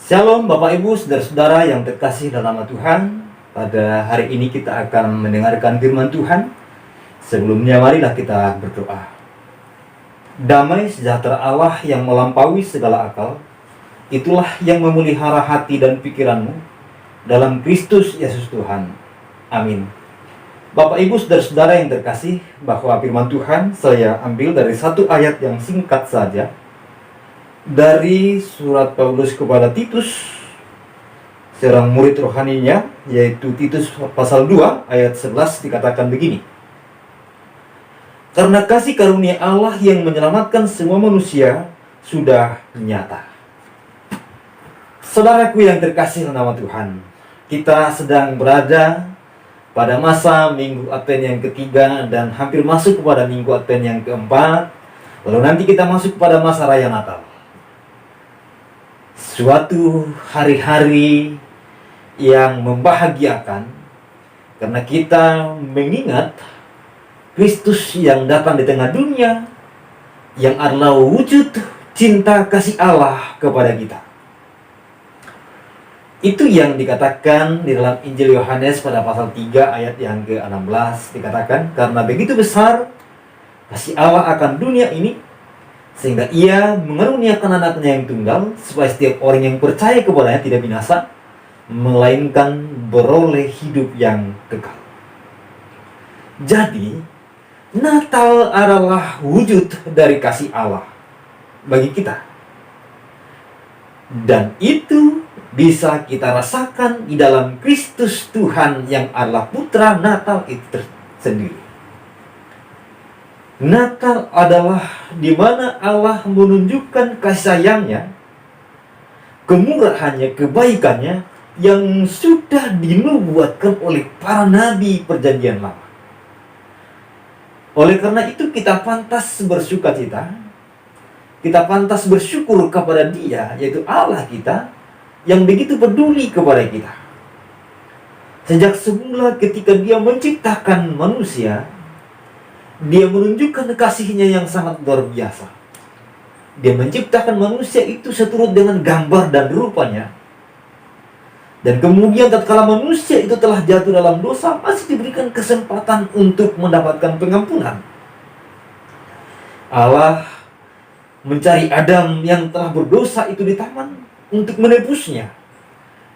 Shalom Bapak Ibu, saudara-saudara yang terkasih dalam nama Tuhan. Pada hari ini kita akan mendengarkan firman Tuhan. Sebelumnya marilah kita berdoa. Damai sejahtera Allah yang melampaui segala akal, itulah yang memelihara hati dan pikiranmu dalam Kristus Yesus Tuhan. Amin. Bapak Ibu, saudara-saudara yang terkasih, bahwa firman Tuhan saya ambil dari satu ayat yang singkat saja, dari surat Paulus kepada Titus, seorang murid rohaninya, yaitu Titus pasal 2 ayat 11, dikatakan begini: karena kasih karunia Allah yang menyelamatkan semua manusia sudah nyata. Saudaraku yang terkasih dalam nama Tuhan, kita sedang berada pada masa Minggu Advent yang ketiga dan hampir masuk kepada Minggu Advent yang keempat. Lalu nanti kita masuk kepada masa Raya Natal. Suatu hari-hari yang membahagiakan karena kita mengingat Kristus yang datang di tengah dunia, yang adalah wujud cinta kasih Allah kepada kita. Itu yang dikatakan di dalam Injil Yohanes pada pasal 3 ayat yang ke-16, dikatakan, karena begitu besar kasih Allah akan dunia ini, sehingga ia mengaruniakan anaknya yang tunggal, supaya setiap orang yang percaya kepadanya tidak binasa, melainkan beroleh hidup yang kekal. Jadi, Natal adalah wujud dari kasih Allah bagi kita. Dan itu bisa kita rasakan di dalam Kristus Tuhan yang adalah Putra Natal itu sendiri. Natal adalah di mana Allah menunjukkan kasih sayangnya, kemurahannya, kebaikannya yang sudah dinubuatkan oleh para nabi perjanjian lama. Oleh karena itu kita pantas bersukacita, kita pantas bersyukur kepada Dia, yaitu Allah kita, yang begitu peduli kepada kita. Sejak semula ketika Dia menciptakan manusia, Dia menunjukkan kasih-Nya yang sangat luar biasa. Dia menciptakan manusia itu seturut dengan gambar dan rupanya. Dan kemudian tatkala manusia itu telah jatuh dalam dosa, masih diberikan kesempatan untuk mendapatkan pengampunan. Allah mencari Adam yang telah berdosa itu di taman untuk menebusnya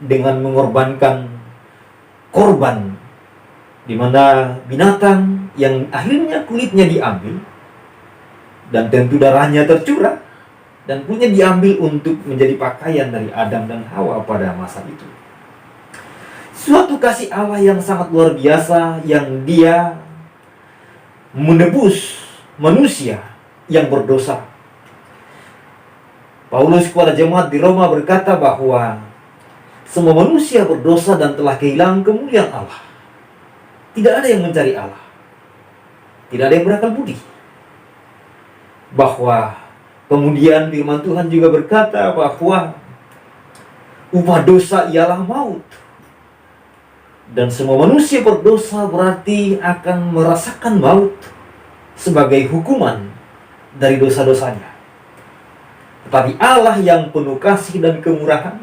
dengan mengorbankan korban, di mana binatang yang akhirnya kulitnya diambil dan tentu darahnya tercurah dan kulitnya diambil untuk menjadi pakaian dari Adam dan Hawa pada masa itu. Suatu kasih Allah yang sangat luar biasa, yang Dia menebus manusia yang berdosa. Paulus kepada jemaat di Roma berkata bahwa semua manusia berdosa dan telah kehilangan kemuliaan Allah. Tidak ada yang mencari Allah. Tidak ada yang berakal budi. Bahwa kemudian firman Tuhan juga berkata bahwa upah dosa ialah maut. Dan semua manusia berdosa berarti akan merasakan maut sebagai hukuman dari dosa-dosanya. Tetapi Allah yang penuh kasih dan kemurahan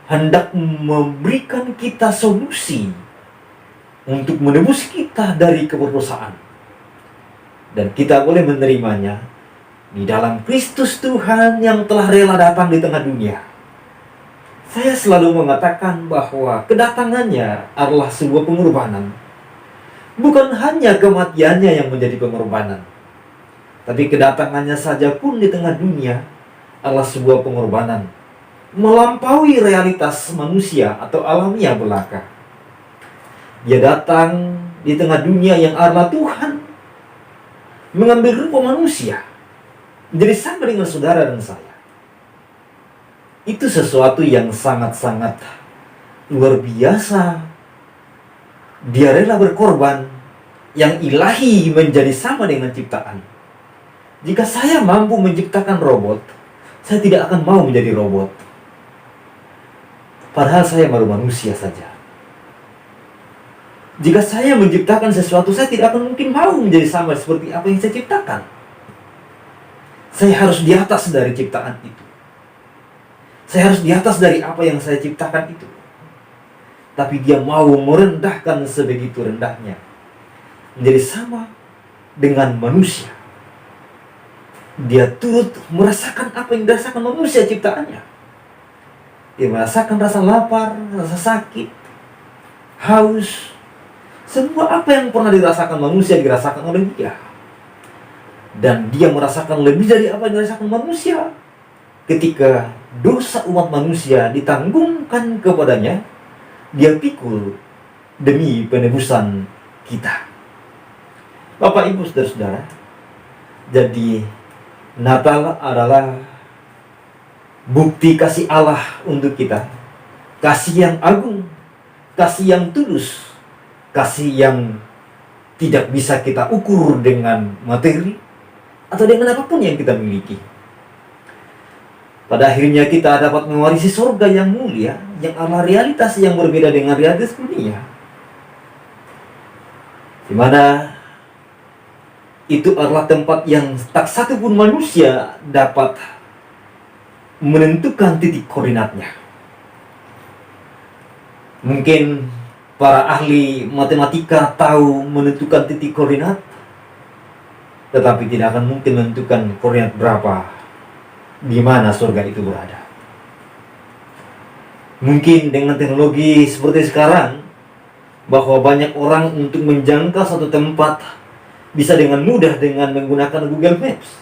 hendak memberikan kita solusi untuk menebus kita dari keberdosaan. Dan kita boleh menerimanya di dalam Kristus Tuhan yang telah rela datang di tengah dunia. Saya selalu mengatakan bahwa kedatangannya adalah sebuah pengorbanan. Bukan hanya kematiannya yang menjadi pengorbanan, tapi kedatangannya saja pun di tengah dunia adalah sebuah pengorbanan, melampaui realitas manusia atau alamiah belaka. Dia datang di tengah dunia yang adalah Tuhan, mengambil rupa manusia, menjadi sama dengan saudara dan saya. Itu sesuatu yang sangat-sangat luar biasa. Dia rela berkorban, yang ilahi menjadi sama dengan ciptaan. Jika saya mampu menciptakan robot, saya tidak akan mau menjadi robot. Padahal saya baru manusia saja. Jika saya menciptakan sesuatu, saya tidak akan mungkin mau menjadi sama seperti apa yang saya ciptakan. Saya harus di atas dari ciptaan itu. Saya harus di atas dari apa yang saya ciptakan itu. Tapi dia mau merendahkan sebegitu rendahnya, menjadi sama dengan manusia. Dia turut merasakan apa yang dirasakan manusia ciptaannya. Dia merasakan rasa lapar, rasa sakit, haus. Semua apa yang pernah dirasakan manusia dirasakan oleh dia. Dan dia merasakan lebih dari apa yang dirasakan manusia. Ketika dosa umat manusia ditanggungkan kepadanya, dia pikul demi penebusan kita. Bapak, Ibu, Saudara-saudara, jadi Natal adalah bukti kasih Allah untuk kita. Kasih yang agung, kasih yang tulus, kasih yang tidak bisa kita ukur dengan materi atau dengan apapun yang kita miliki. Pada akhirnya kita dapat mewarisi surga yang mulia, yang adalah realitas yang berbeda dengan realitas dunia, di mana itu adalah tempat yang tak satu pun manusia dapat menentukan titik koordinatnya. Mungkin para ahli matematika tahu menentukan titik koordinat, tetapi tidak akan mungkin menentukan koordinat berapa di mana surga itu berada. Mungkin dengan teknologi seperti sekarang, bahwa banyak orang untuk menjangkau satu tempat bisa dengan mudah dengan menggunakan Google Maps.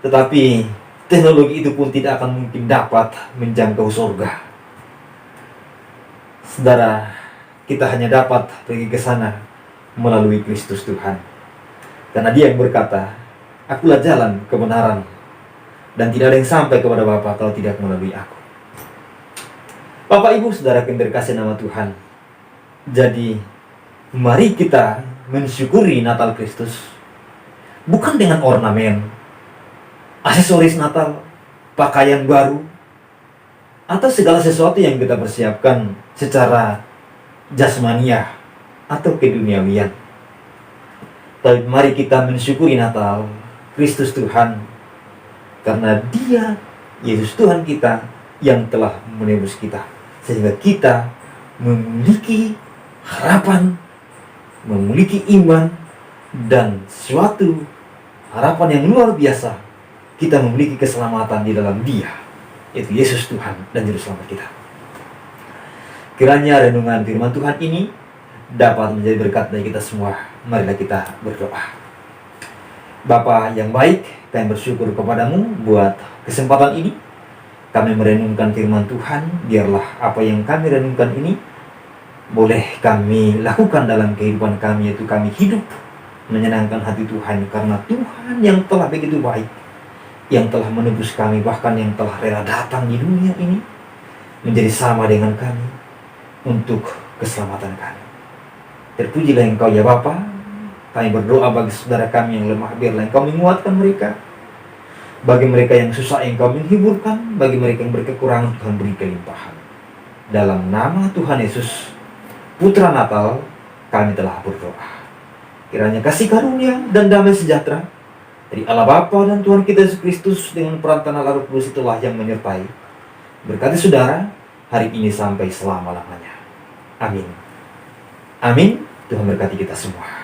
Tetapi teknologi itu pun tidak akan mungkin dapat menjangkau surga. Saudara, kita hanya dapat pergi ke sana melalui Kristus Tuhan. Karena Dia yang berkata, "Akulah jalan, kebenaran, dan tidak ada yang sampai kepada Bapa kalau tidak melalui aku." Bapak, Ibu, Saudara yang terkasih nama Tuhan, jadi mari kita mensyukuri Natal Kristus bukan dengan ornamen, aksesoris Natal, pakaian baru, atau segala sesuatu yang kita persiapkan secara jasmaniah atau keduniawian. Tapi mari kita mensyukuri Natal Kristus Tuhan, karena Dia, Yesus Tuhan kita, yang telah menebus kita, sehingga kita memiliki harapan, memiliki iman, dan suatu harapan yang luar biasa. Kita memiliki keselamatan di dalam Dia, yaitu Yesus Tuhan dan Juru Selamat kita. Kiranya renungan firman Tuhan ini dapat menjadi berkat bagi kita semua. Marilah kita berdoa. Bapa yang baik, kami bersyukur kepadamu buat kesempatan ini. Kami merenungkan firman Tuhan. Biarlah apa yang kami renungkan ini boleh kami lakukan dalam kehidupan kami, yaitu kami hidup menyenangkan hati Tuhan. Karena Tuhan yang telah begitu baik, yang telah menebus kami, bahkan yang telah rela datang di dunia ini menjadi sama dengan kami untuk keselamatan kami. Terpujilah Engkau ya Bapa. Kami berdoa bagi saudara kami yang lemah, biarlah Engkau menguatkan mereka. Bagi mereka yang susah, Engkau menghiburkan. Bagi mereka yang berkekurangan, Tuhan beri kelimpahan. Dalam nama Tuhan Yesus, Putra Natal, kami telah berdoa. Kiranya kasih karunia dan damai sejahtera dari Allah Bapa dan Tuhan kita Yesus Kristus dengan perantaraan Roh Kudus itulah yang menyertai, berkati saudara hari ini sampai selama-lamanya. Amin. Amin. Tuhan berkati kita semua.